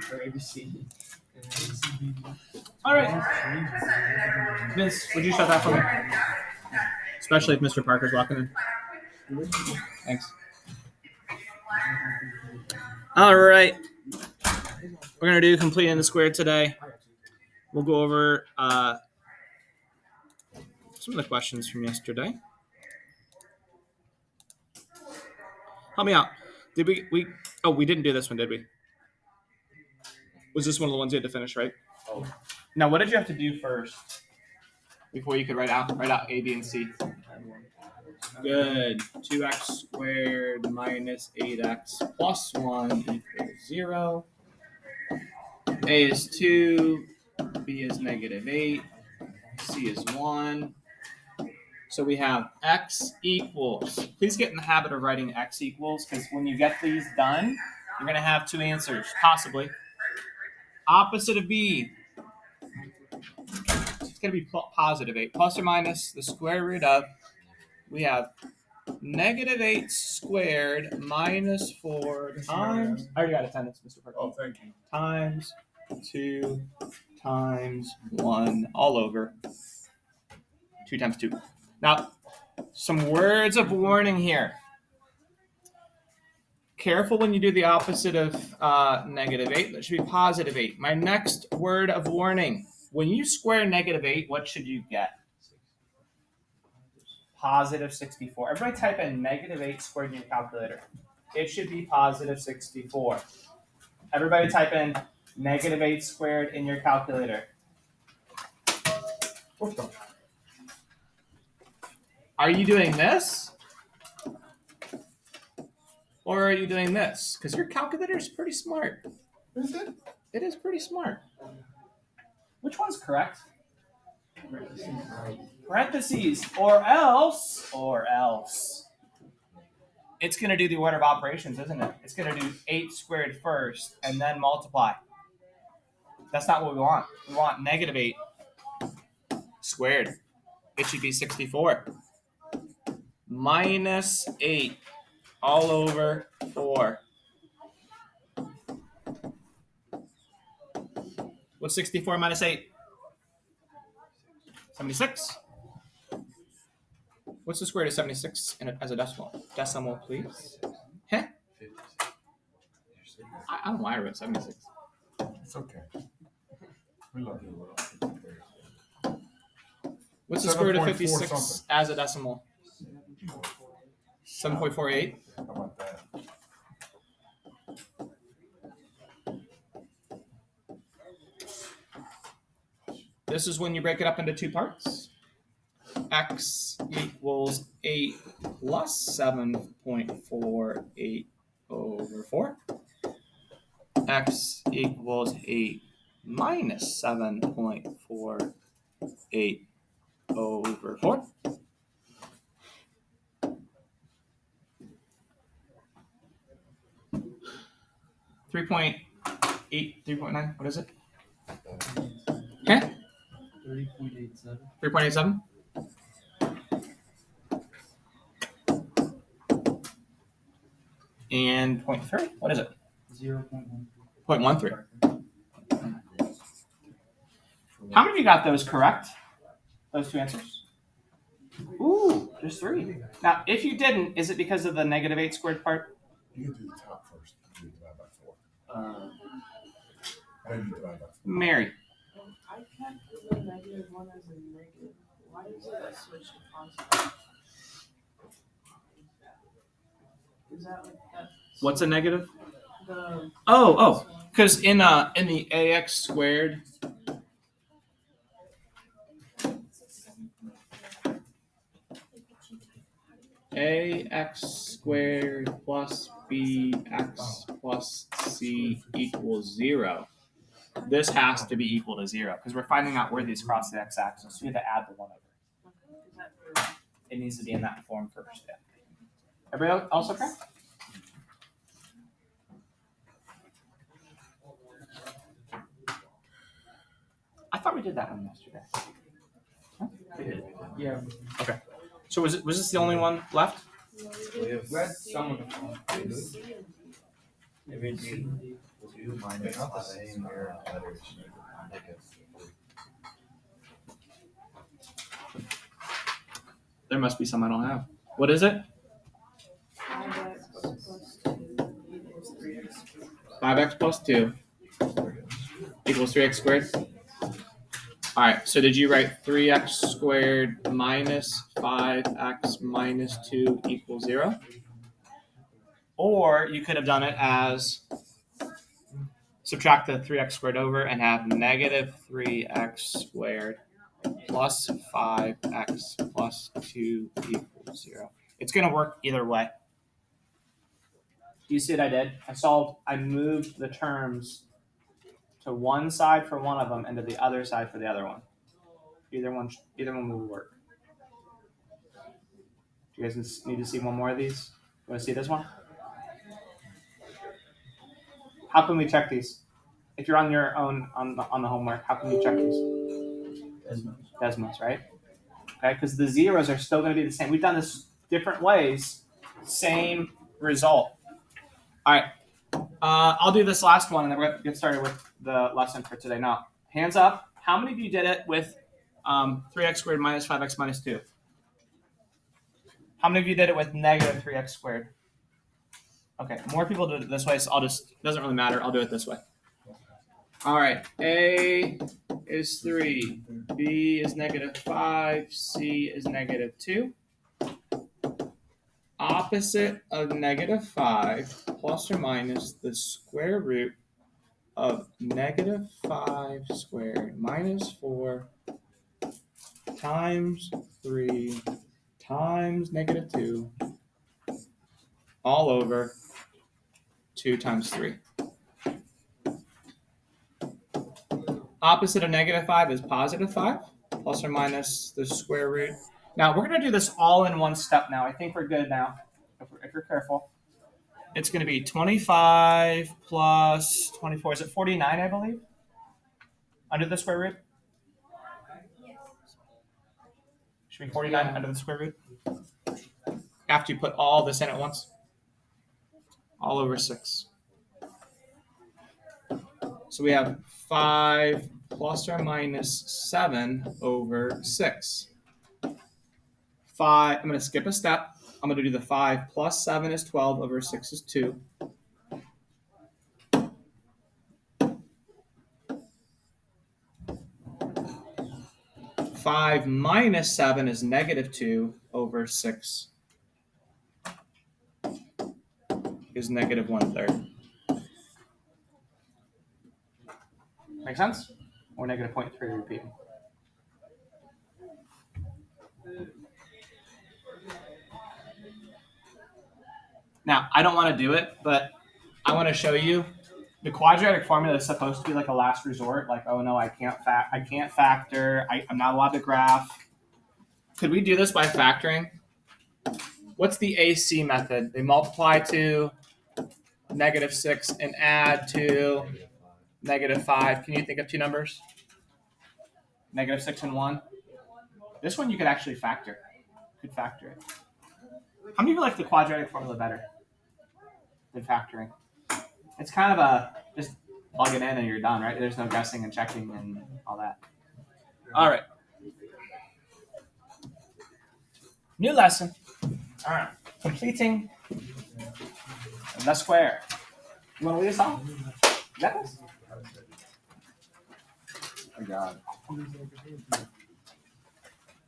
for ABC. All right. Vince, would you shut that for me? Especially if Mr. Parker's walking in. Thanks. All right. We're going to do completing the square today. We'll go over some of the questions from yesterday. Help me out. Did we didn't do this one, did we? Was this one of the ones you had to finish, right? Oh. Now, what did you have to do first before you could write out A, B, and C? Good. 2x squared minus 8x plus 1 equals 0. A is 2, B is negative 8, C is 1. So we have x equals. Please get in the habit of writing x equals, because when you get these done, you're going to have two answers, possibly. Opposite of b. It's going to be positive 8. Plus or minus the square root of. We have negative 8 squared minus 4 times. I already got attendance, Mr. Parker. Oh, thank you. Times 2 times 1 all over 2 times 2. Now, some words of warning here. Careful when you do the opposite of negative 8. That should be positive 8. My next word of warning. When you square negative 8, what should you get? Positive 64. Everybody type in negative 8 squared in your calculator. It should be positive 64. Everybody type in negative 8 squared in your calculator. Are you doing this? Or are you doing this? Because your calculator is pretty smart. Is it? It is pretty smart. Which one's correct? Parentheses. Or else. It's going to do the order of operations, isn't it? It's going to do 8 squared first and then multiply. That's not what we want. We want negative 8 squared. It should be 64. Minus 8 all over 4. What's 64 minus 8? 76. What's the square root of 76 as a decimal? Decimal, please. Huh? I don't know why I wrote 76. It's okay. We love you. What's the square root of 56 something. as a decimal? 7.48. How about that? This is when you break it up into two parts. X equals 8 plus 7.48 over 4. X equals 8 minus 7.48 over 4. .8, 3.9, what is it? Okay. 30.87. 3.87. And 0.3, what is it? 0.13. 0.13. How many of you got those correct? Those two answers? Ooh, just 3. Now, if you didn't, is it because of the negative 8 squared part? You can do the top first. You divide by 4. Then you divide by 4. Mary. I can't put the negative 1 as a negative. Why is it a switch to positive? Is that like that? What's a negative? The Oh, because in the ax squared. Ax squared plus bx plus c equals 0. This has to be equal to 0 because we're finding out where these cross the x-axis. So we have to add the 1 over. is that for It needs to be in that form first. Yeah. Everybody else okay? I thought we did that one yesterday. Huh? Yeah. Okay. So was this the only one left? We have read some of them. C and D? Maybe D. 2 minus 5 squared letters. There must be some I don't have. What is it? 5x plus 2 equals 3x. 5x plus 2 equals 3x squared. All right, so did you write 3x squared minus 5x minus 2 equals 0? Or you could have done it as subtract the 3x squared over and have negative 3x squared plus 5x plus 2 equals 0. It's going to work either way. Do you see what I did? I moved the terms to one side for one of them and to the other side for the other one. Either one will work. Do you guys need to see one more of these? You want to see this one? How can we check these? If you're on your own on the homework, how can you check these? Desmos, right? Okay, because the zeros are still going to be the same. We've done this different ways, same result. All right, I'll do this last one, and then we're going to get started with the lesson for today. Now, hands up. How many of you did it with 3x squared minus 5x minus 2? How many of you did it with negative 3x squared? Okay, more people did it this way, so doesn't really matter. I'll do it this way. All right, A is 3, B is negative 5, C is negative 2. Opposite of negative 5 plus or minus the square root of negative 5 squared minus 4 times 3 times negative 2 all over 2 times 3. Opposite of negative 5 is positive 5 plus or minus the square root. Now, we're going to do this all in one step now. I think we're good now, if you're careful. It's going to be 25 plus 24. Is it 49, I believe? Under the square root? Should be 49 under the square root. After you put all this in at once. All over 6. So we have 5 plus or minus 7 over 6. 5, I'm going to skip a step. I'm going to do the 5 plus 7 is 12 over 6 is 2. 5 minus 7 is negative 2 over 6 is negative 1/3. Make sense? Or negative 0.3 repeating. Now, I don't want to do it, but I want to show you the quadratic formula is supposed to be like a last resort. Like, oh no, I can't factor. I'm not allowed to graph. Could we do this by factoring? What's the AC method? They multiply to -6 and add to -5. Can you think of two numbers? -6 and 1. This one you could actually factor. You could factor it. How many of you like the quadratic formula better than factoring? It's kind of a just plug it in and you're done, right? There's no guessing and checking and all that. All right. New lesson. All right. Completing the square. You want to lead us off? You got this? I got it.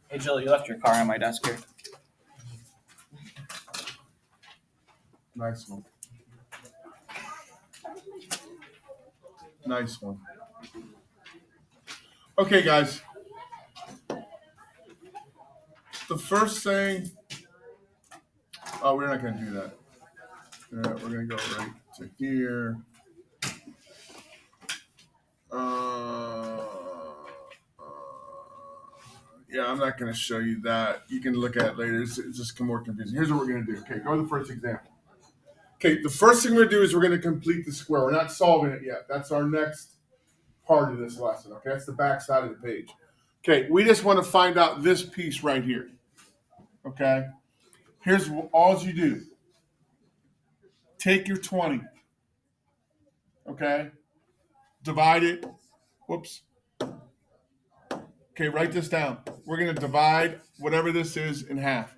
Hey, Jill, you left your car on my desk here. Nice one. Nice one. Okay, guys. The first thing. Oh, we're not going to do that. We're going to go right to here. Yeah, I'm not going to show you that. You can look at it later. It's just more confusing. Here's what we're going to do. Okay, go to the first example. Okay, the first thing we're going to do is we're going to complete the square. We're not solving it yet. That's our next part of this lesson. Okay, that's the back side of the page. Okay, we just want to find out this piece right here. Okay, here's all you do. Take your 20. Okay? Divide it. Whoops. Okay, write this down. We're going to divide whatever this is in half.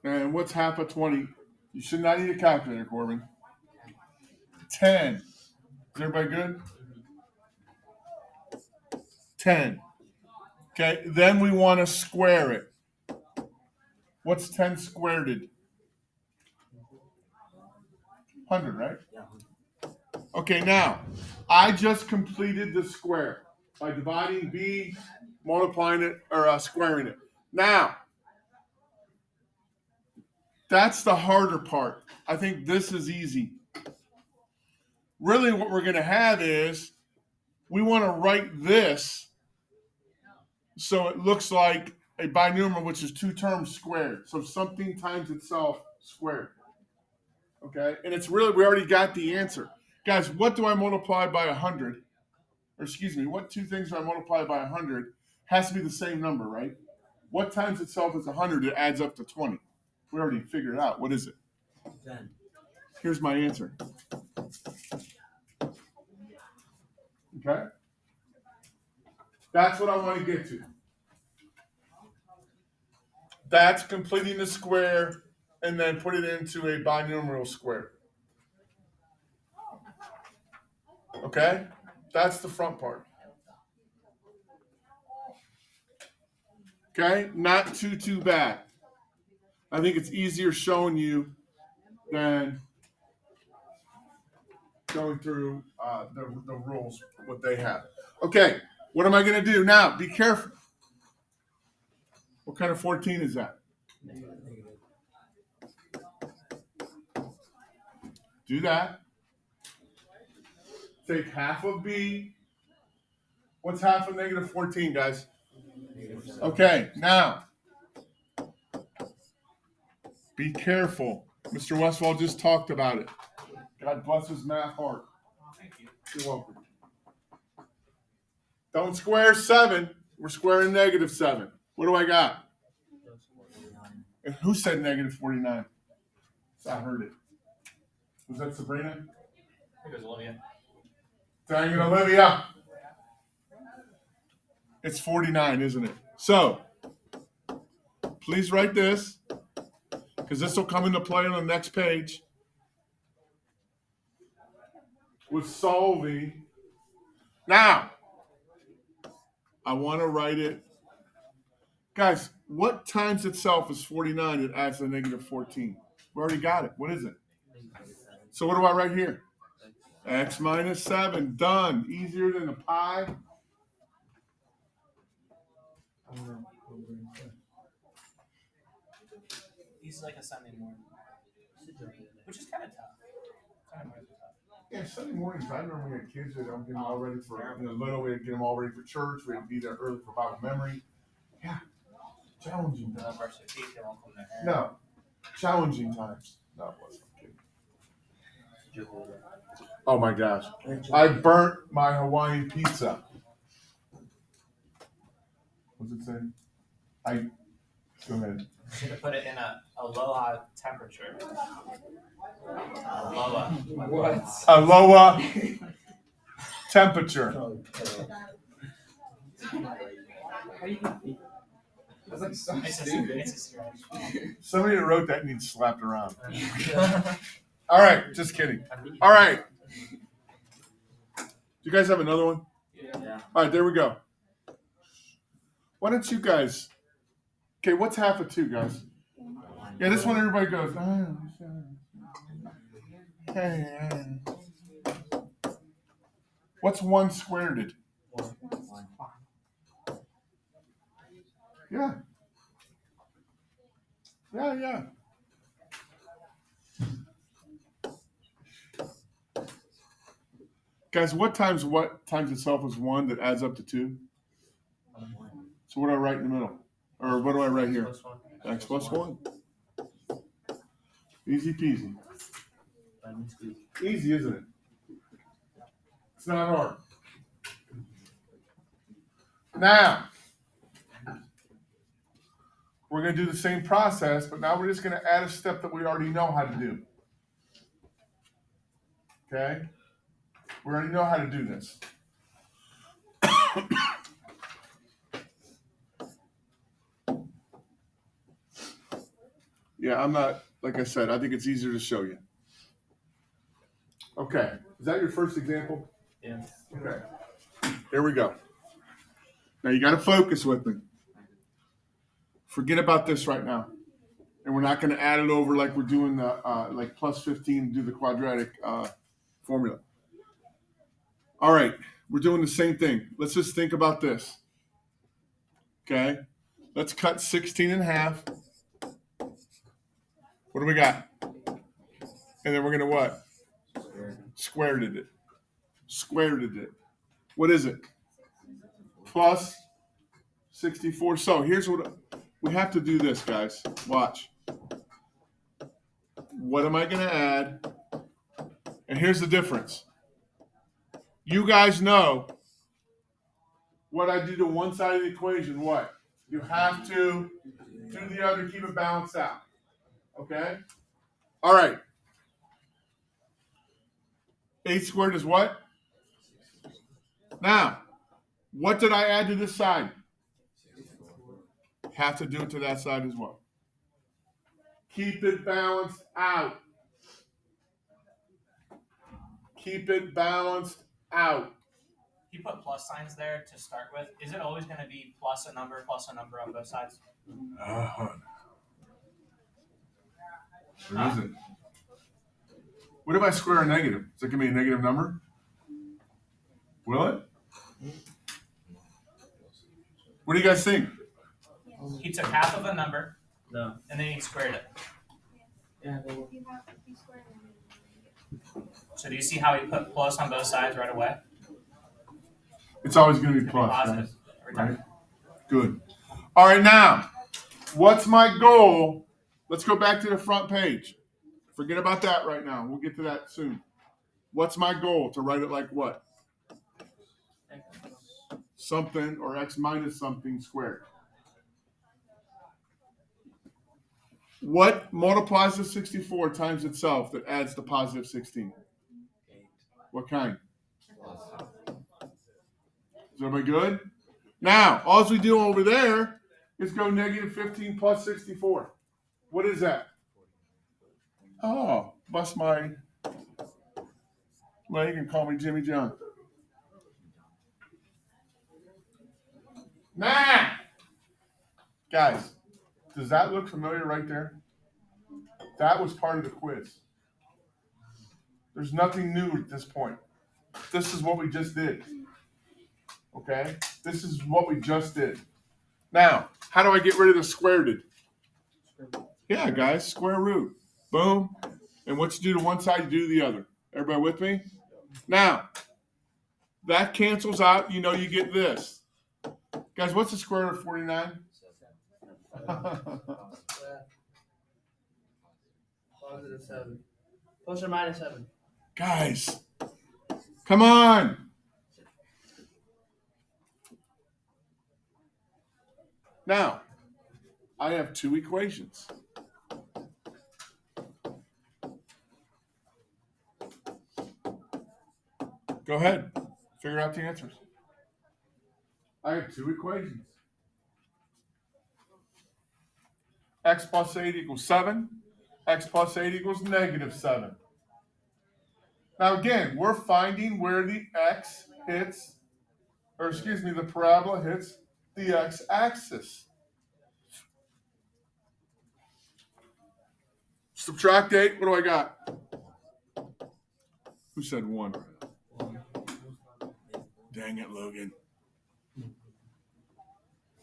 And what's half of 20? You should not need a calculator, Corbin. 10. Is everybody good? 10. Okay, then we want to square it. What's 10 squared? 100, right? Okay, now, I just completed the square by dividing b, multiplying it, or squaring it. Now, that's the harder part. I think this is easy. Really, what we're going to have is we want to write this so it looks like a binomial, which is 2 terms squared. So something times itself squared. Okay? And it's really, we already got the answer. Guys, what do I multiply by 100? Or excuse me, what 2 things do I multiply by 100? Has to be the same number, right? What times itself is 100? It adds up to 20. We already figured it out. What is it? 10. Here's my answer. Okay? That's what I want to get to. That's completing the square and then put it into a binomial square. Okay? That's the front part. Okay? Not too bad. I think it's easier showing you than going through the rules, what they have. Okay, what am I going to do? Now, be careful. What kind of 14 is that? Do that. Take half of b. What's half of negative 14, guys? Okay, now, be careful. Mr. Westfall just talked about it. God bless his math heart. You're welcome. Don't square 7. We're squaring negative 7. What do I got? And who said negative 49? I heard it. Was that Sabrina? I think it was Olivia. Dang it, Olivia. It's 49, isn't it? So, please write this, because this will come into play on the next page. With solving. Now, I want to write it. Guys, what times itself is 49 that adds a negative 14? We already got it. What is it? So what do I write here? X minus 7. Done. Easier than a pi. He's like a Sunday morning, which is kind of tough. Yeah, Sunday mornings, I remember we had kids that don't get them all ready for, little, we had to get them all ready for church. We had to be there early for Bible memory. Yeah, challenging times. No, challenging times. No, it wasn't. I'm kidding. Oh my gosh. I burnt my Hawaiian pizza. What's it say? Go ahead. Should have put it in a aloha temperature. Aloha. What? Aloha temperature. That's like so It's stupid. a stretch. Somebody that wrote that needs slapped around. All right, just kidding. All right. Do you guys have another one? Yeah. All right, there we go. Why don't you guys? Okay, what's half of 2, guys? Yeah, this one everybody goes. What's 1 squared? Yeah. Yeah. Guys, what times itself is 1 that adds up to 2? So what do I write in the middle? Or what do I write here? X plus 1. Easy peasy. Easy, isn't it? It's not hard. Now, we're going to do the same process, but now we're just going to add a step that we already know how to do. Okay? We already know how to do this. Yeah, I'm not, like I said, I think it's easier to show you. Okay, is that your first example? Yes. Okay, here we go. Now you got to focus with me. Forget about this right now. And we're not going to add it over like we're doing the like plus 15 to do the quadratic formula. All right, we're doing the same thing. Let's just think about this. Okay, let's cut 16 in half. What do we got? And then we're going to what? Squared it. Squared it. What is it? Plus 64. So here's what we have to do this, guys. Watch. What am I going to add? And here's the difference. You guys know what I do to one side of the equation. What? You have to do the other, keep it balanced out. Okay? All right. 8 squared is what? Now, what did I add to this side? Have to do it to that side as well. Keep it balanced out. Keep it balanced out. You put plus signs there to start with. Is it always going to be plus a number on both sides? There isn't. What if I square a negative? Is it going to be a negative number? Will it? What do you guys think? He took half of a number, No. and then he squared it. Yeah. So do you see how he put plus on both sides right away? It's always going to be It's plus. positive Right? every time. Right? Good. All right, now, what's my goal? Let's go back to the front page. Forget about that right now. We'll get to that soon. What's my goal? To write it like what? Something or x minus something squared. What multiplies to 64 times itself that adds to positive 16? What kind? Is everybody good? Now, all we do over there is go negative 15 plus 64. What is that? Oh, bust my leg and call me Jimmy John. Nah! Guys, does that look familiar right there? That was part of the quiz. There's nothing new at this point. This is what we just did. Okay? This is what we just did. Now, how do I get rid of the squared? Yeah, guys, square root. Boom. And what you do to one side, you do to the other. Everybody with me? Now, that cancels out. You know you get this. Guys, what's the square root of 49? Positive 7. Plus or minus 7. Guys, come on. Now, I have two equations. Go ahead. Figure out the answers. I have two equations. X plus 8 equals 7. X plus 8 equals negative 7. Now again, we're finding where the x hits, or excuse me, the parabola hits the x-axis. Subtract 8, what do I got? Who said 1? Dang it, Logan.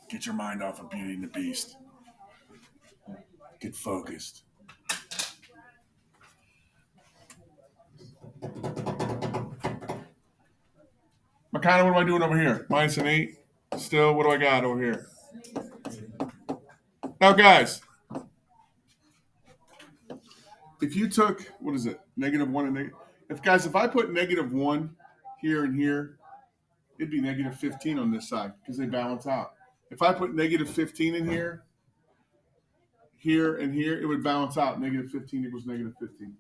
Get your mind off of Beauty and the Beast. Get focused. Makana, what am I doing over here? Minus an 8. Still, what do I got over here? Now, guys, if you took, what is it? Negative 1 and negative. If I put negative 1 here and here, it'd be negative 15 on this side because they balance out. If I put negative 15 in here, and here, it would balance out. Negative 15 equals negative 15.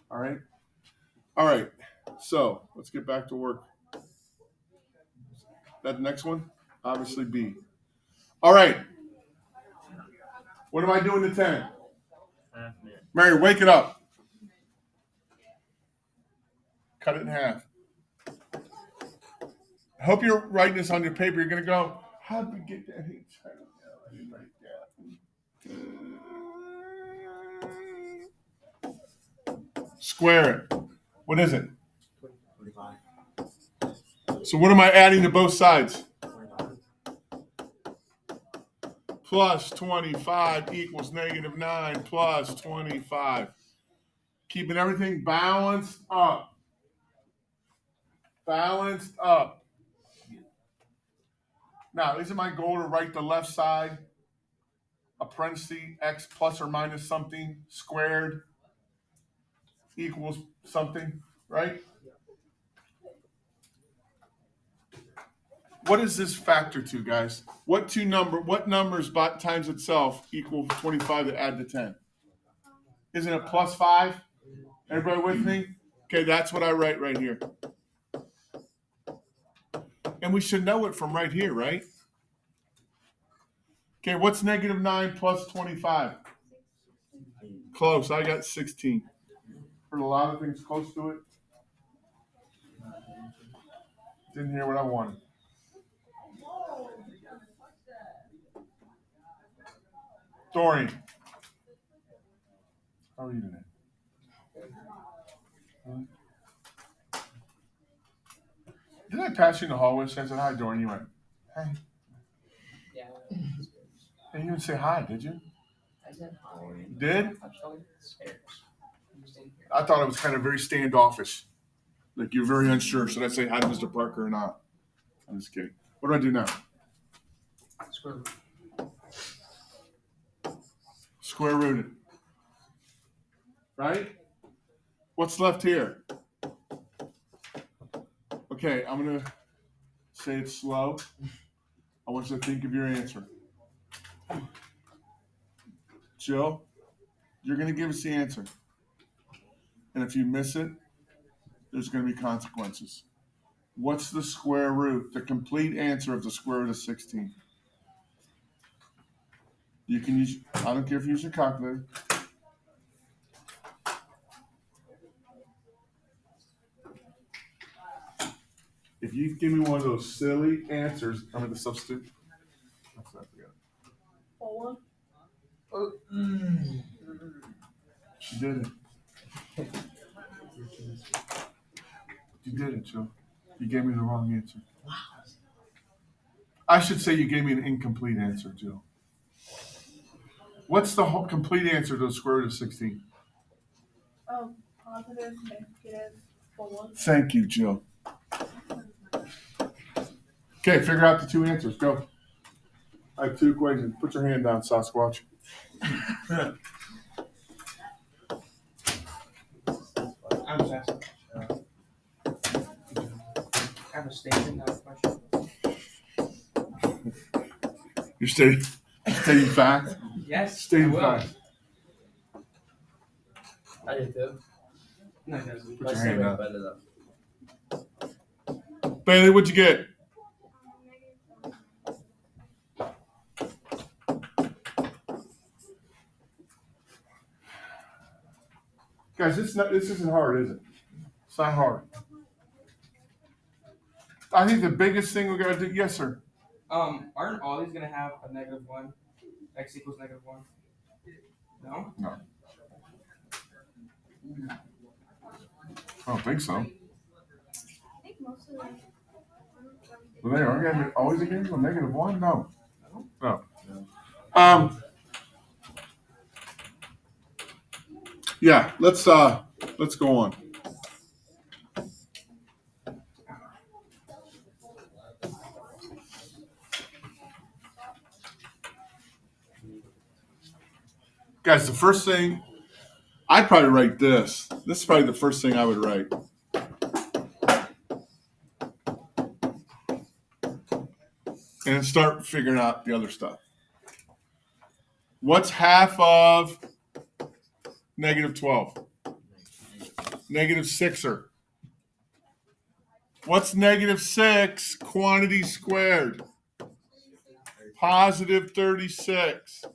All right? All right. So let's get back to work. That next one, obviously B. All right. What am I doing to 10? Half minute. Mary, wake it up. Cut it in half. I hope you're writing this on your paper. You're going to go, how'd we get that? I didn't write that. Square it. What is it? 25. So what am I adding to both sides? 25. Plus 25 equals negative 9 plus 25. Keeping everything balanced up. Balanced up. Now, isn't my goal to write the left side a parenthesis x plus or minus something squared equals something, right? What is this factor to, guys? What numbers times itself equal 25 to add to 10? Isn't it plus 5? Everybody with me? Okay, that's what I write right here. And we should know it from right here, right? Okay, what's negative 9 plus 25? Close. I got 16. Heard a lot of things close to it. Didn't hear what I wanted. Dorian. How are you today? Did I pass you in the hallway? I said, hi, Dorian. You went, hey. Yeah. Hey, you didn't say hi, did you? I said hi. Did? I'm showing the stairs. I'm staying here. I thought it was kind of very standoffish. Like you're very unsure. Should I say hi to Mr. Parker or not? I'm just kidding. What do I do now? Square root. Square root it. Right? What's left here? Okay, I'm going to say it slow. I want you to think of your answer. Jill, you're going to give us the answer. And if you miss it, there's going to be consequences. What's the square root, the complete answer of the square root of 16? You can use, I don't care if you use your calculator. If you give me one of those silly answers, I'm going to substitute. That's what I forgot. 4. She did it. You did it, Joe. You gave me the wrong answer. I should say you gave me an incomplete answer, Joe. What's the whole complete answer to the square root of 16? Positive, negative, 4. Thank you, Jill. Okay, figure out the two answers. Go. I have two equations. Put your hand down, Sasquatch. I'm just asking. I have a statement, not a question. You're stating fact? Yes. Stating I will. fact. I did too. No, it doesn't. Put your hand up. Better though. Bailey, what'd you get? Guys, this isn't hard, is it? It's not hard. I think the biggest thing we gotta do, yes, sir. Aren't all these gonna have a -1? X equals -1? No? No. I don't think so. I think most of them. Well, they are gonna be always again with -1? No. No. Yeah, let's go on. Guys, the first thing, I'd probably write this. This is probably the first thing I would write. And start figuring out the other stuff. What's half of -12? -6er. What's negative 6 quantity squared? Positive 36.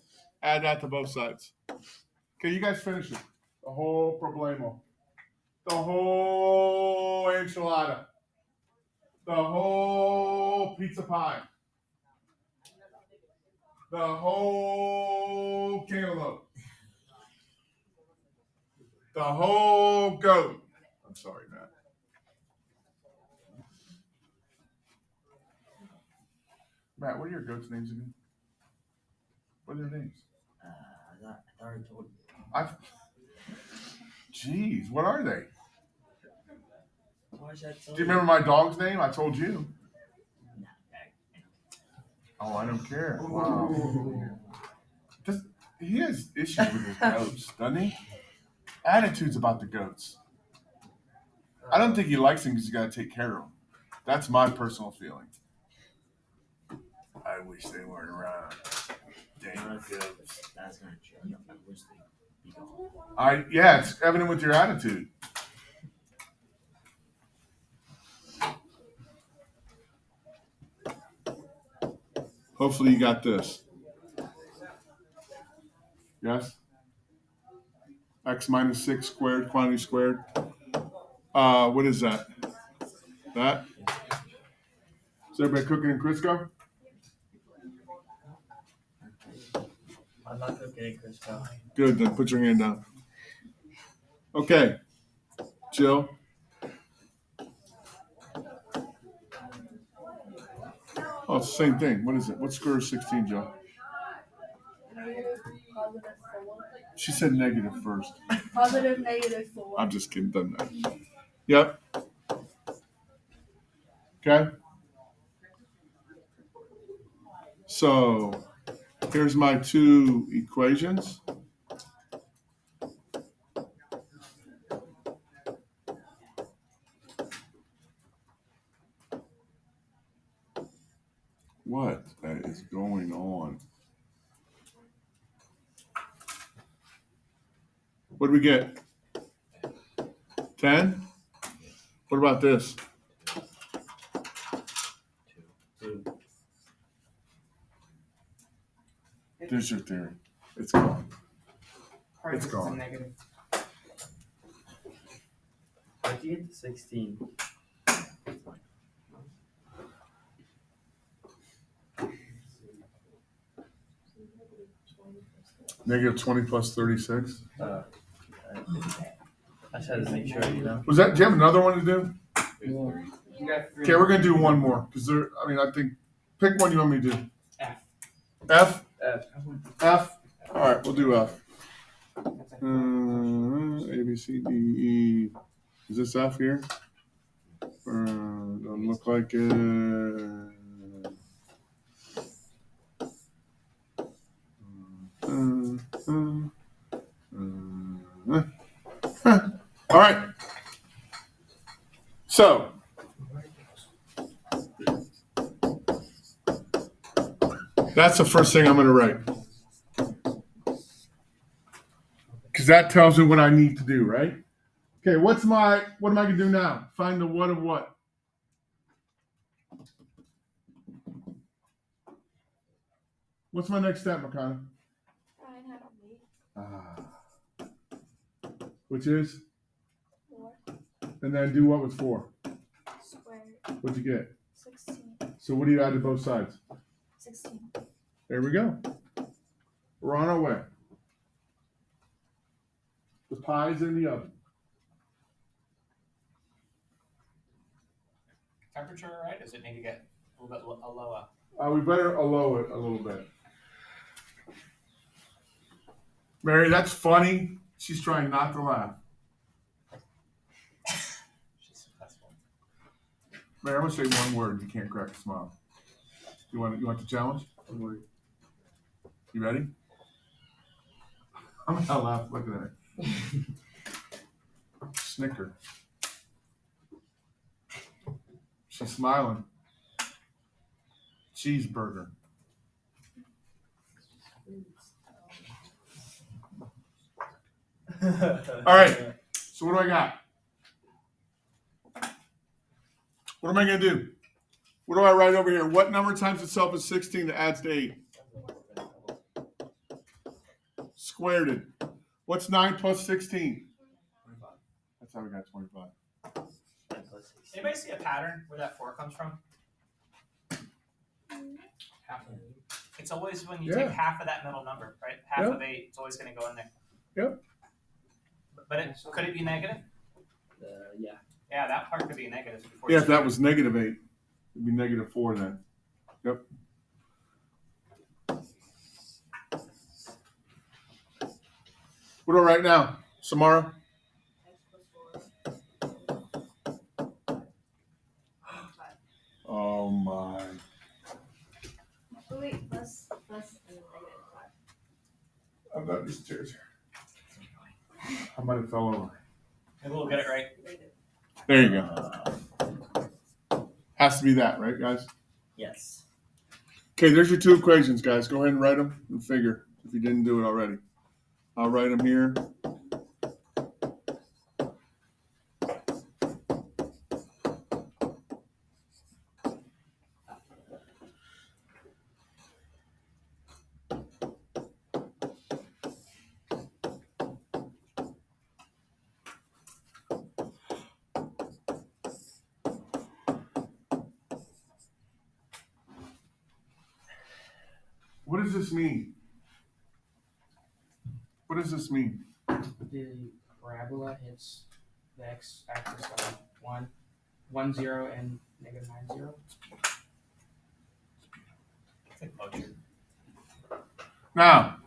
Add that to both sides. Okay, you guys finish it. The whole problemo. The whole enchilada. The whole pizza pie. The whole cantaloupe. The whole goat. I'm sorry, Matt. Matt, what are your goats' names again? What are their names? I already told you. Jeez, what are they? Why should I tell Do you remember my dog's name? I told you. Nah, Oh, I don't care. Wow. He has issues with his goats, doesn't he? Attitudes about the goats. I don't think he likes them because he's got to take care of them. That's my personal feeling. I wish they weren't around. Dang goats. That's gonna change. I wish they'd be gone. Yeah, it's evident with your attitude. Hopefully you got this. Yes? X minus 6 squared, quantity squared. What is that? That? Is everybody cooking in Crisco? I'm not cooking in Crisco. Good, then put your hand down. Okay. Jill. Oh, it's the same thing. What is it? What's square root of 16, Jill? Negative, positive 4. She said negative first. Positive, negative 4. I'm just kidding. Doesn't matter. Yep. Okay. So here's my two equations. What is going on? What do we get? 10? What about this? 2. There's your theory. It's gone. It's gone. Negative. How'd you get to 16? Negative 20 plus 36. I just had to make sure, you know. Was that? Do you have another one to do? You got 3. Okay, we're gonna do one more because I think pick one you want me to do. F. F. F. F. All right, we'll do F. That's it. A B C D E. Is this F here? Doesn't look like it. All right. So that's the first thing I'm going to write because that tells me what I need to do, right? Okay, what am I going to do now? Find the what of what? What's my next step, Makana? Ryan had a weight. Which is? 4 And then do what with 4? squared. What'd you get? 16. So what do you add to both sides? 16. There we go. We're on our way. The pie's in the oven. Temperature, right? Does it need to get a little bit lower? We better allow it a little bit. Mary, that's funny. She's trying not to laugh. She's successful. Mary, I'm gonna say one word. You can't crack a smile. You want the challenge? You ready? I'm gonna laugh. Look at that. Snicker. She's smiling. Cheeseburger. All right. So what do I got? What am I going to do? What do I write over here? What number times itself is 16 that adds to 8? Squared it. What's 9 plus 16? 25. That's how we got 25. Anybody see a pattern where that 4 comes from? Half of it. It's always when you Yeah. take half of that middle number, right? Half Yep. of 8, it's always going to go in there. Yep. But could it be negative? Yeah. Yeah, that part could be negative. Before Yeah, you if that was negative 8, it'd be negative 4 then. Yep. What do I write now? Samara? X plus 4. 5. Oh my. Oh, wait, plus, and then negative 5. I've got these chairs here. I might have fell over. Maybe we'll get it right. Negative. There you go. Has to be that, right, guys? Yes. Okay, there's your 2 equations, guys. Go ahead and write them and figure if you didn't do it already. I'll write them here. What does this mean? What does this mean? The parabola hits the x-axis of 1, 0, and negative 9, 0. It's like motion. Now,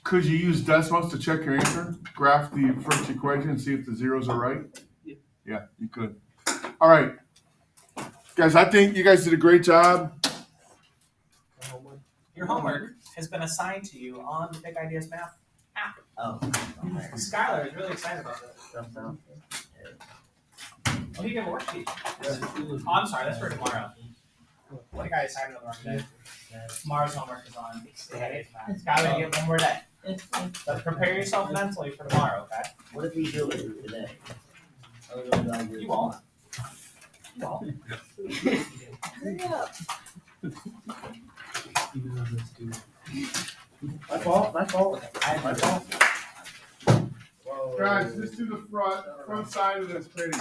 could you use Desmos to check your answer? Graph the first equation and see if the zeros are right? Yeah, you could. All right. Guys, I think you guys did a great job. Your homework has been assigned to you on the Big Ideas Math. Oh. Skylar is really excited about this. Something. Oh, you get a worksheet. Oh, I'm sorry, that's for tomorrow. I think I assigned it on the wrong day. Tomorrow's homework is on Big Ideas Math. Skylar, you get one more day. So prepare yourself mentally for tomorrow, okay? What if we do it today? You won't. You won't. Hurry up. My fault. My fault. My fault. Guys, just do the front side of this page.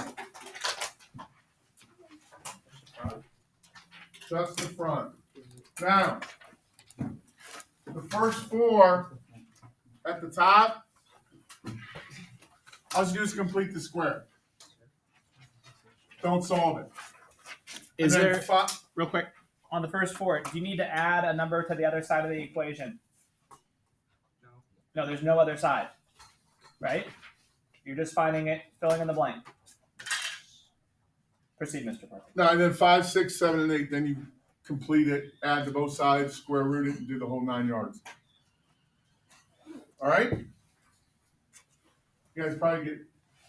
Just the front. Now, the first 4 at the top, all you do is complete the square. Don't solve it. Is And then there, real quick, on the first 4, do you need to add a number to the other side of the equation? No, there's no other side, right? You're just finding it, filling in the blank. Proceed, Mr. Parker. No, and then 5, 6, 7, and 8, then you complete it, add to both sides, square root it, and do the whole 9 yards. All right? You guys probably get